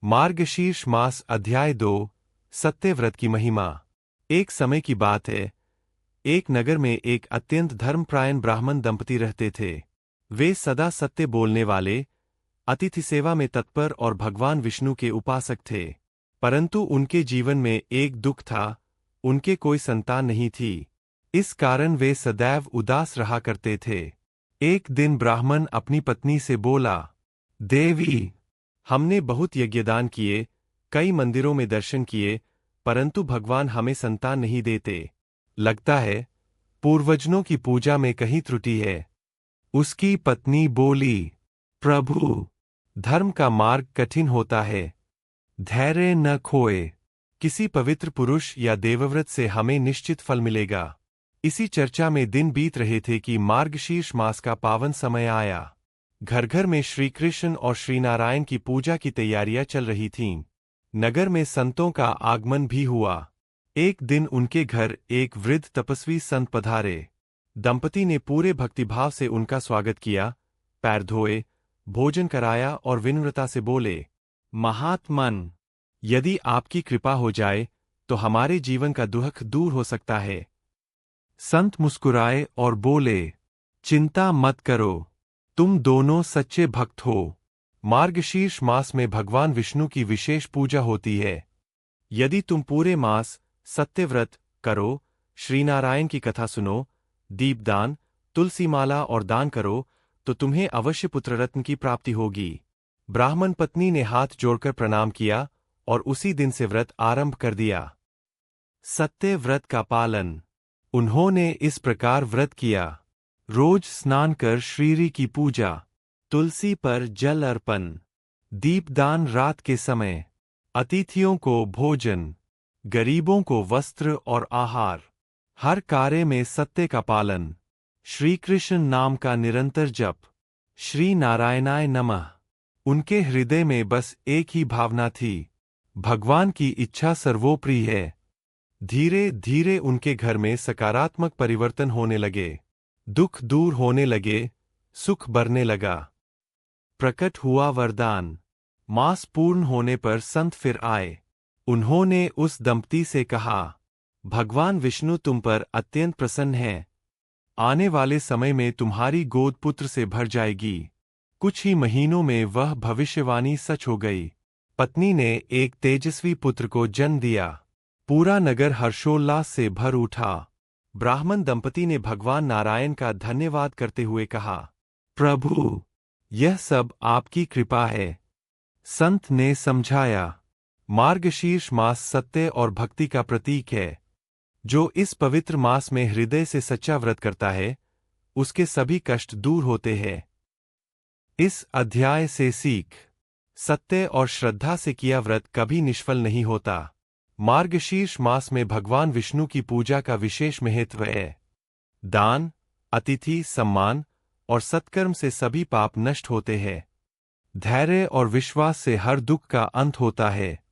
मार्गशीर्ष मास अध्याय 2 सत्यव्रत की महिमा। एक समय की बात है, एक नगर में एक अत्यंत धर्मपरायण ब्राह्मण दंपति रहते थे। वे सदा सत्य बोलने वाले, अतिथि सेवा में तत्पर और भगवान विष्णु के उपासक थे। परंतु उनके जीवन में एक दुख था, उनके कोई संतान नहीं थी। इस कारण वे सदैव उदास रहा करते थे। एक दिन ब्राह्मण अपनी पत्नी से बोला, देवी, हमने बहुत यज्ञदान किए, कई मंदिरों में दर्शन किए, परंतु भगवान हमें संतान नहीं देते। लगता है पूर्वजों की पूजा में कहीं त्रुटि है। उसकी पत्नी बोली, प्रभु, धर्म का मार्ग कठिन होता है, धैर्य न खोए। किसी पवित्र पुरुष या देवव्रत से हमें निश्चित फल मिलेगा। इसी चर्चा में दिन बीत रहे थे कि मार्गशीर्ष मास का पावन समय आया। घर घर में श्री कृष्ण और श्री नारायण की पूजा की तैयारियां चल रही थीं। नगर में संतों का आगमन भी हुआ। एक दिन उनके घर एक वृद्ध तपस्वी संत पधारे। दंपति ने पूरे भक्तिभाव से उनका स्वागत किया, पैर धोए, भोजन कराया और विनम्रता से बोले, महात्मन, यदि आपकी कृपा हो जाए तो हमारे जीवन का दुख दूर हो सकता है। संत मुस्कुराए और बोले, चिंता मत करो, तुम दोनों सच्चे भक्त हो। मार्गशीर्ष मास में भगवान विष्णु की विशेष पूजा होती है। यदि तुम पूरे मास सत्यव्रत करो, श्रीनारायण की कथा सुनो, दीपदान, तुलसी माला और दान करो, तो तुम्हें अवश्य पुत्ररत्न की प्राप्ति होगी। ब्राह्मण पत्नी ने हाथ जोड़कर प्रणाम किया और उसी दिन से व्रत आरंभ कर दिया। सत्यव्रत का पालन। उन्होंने इस प्रकार व्रत किया। रोज स्नान कर श्रीरी की पूजा, तुलसी पर जल अर्पण, दीपदान रात के समय, अतिथियों को भोजन, गरीबों को वस्त्र और आहार, हर कार्य में सत्य का पालन, श्री कृष्ण नाम का निरंतर जप, श्री नारायणाय नमः। उनके हृदय में बस एक ही भावना थी, भगवान की इच्छा सर्वोपरि है। धीरे धीरे उनके घर में सकारात्मक परिवर्तन होने लगे। दुख दूर होने लगे, सुख बढ़ने लगा। प्रकट हुआ वरदान। मास पूर्ण होने पर संत फिर आए। उन्होंने उस दंपति से कहा, भगवान विष्णु तुम पर अत्यंत प्रसन्न है। आने वाले समय में तुम्हारी गोद पुत्र से भर जाएगी। कुछ ही महीनों में वह भविष्यवाणी सच हो गई। पत्नी ने एक तेजस्वी पुत्र को जन्म दिया। पूरा नगर हर्षोल्लास से भर उठा। ब्राह्मण दंपति ने भगवान नारायण का धन्यवाद करते हुए कहा, प्रभु, यह सब आपकी कृपा है। संत ने समझाया, मार्गशीर्ष मास सत्य और भक्ति का प्रतीक है। जो इस पवित्र मास में हृदय से सच्चा व्रत करता है, उसके सभी कष्ट दूर होते हैं। इस अध्याय से सीख। सत्य और श्रद्धा से किया व्रत कभी निष्फल नहीं होता। मार्गशीर्ष मास में भगवान विष्णु की पूजा का विशेष महत्व है। दान, अतिथि सम्मान और सत्कर्म से सभी पाप नष्ट होते हैं। धैर्य और विश्वास से हर दुख का अंत होता है।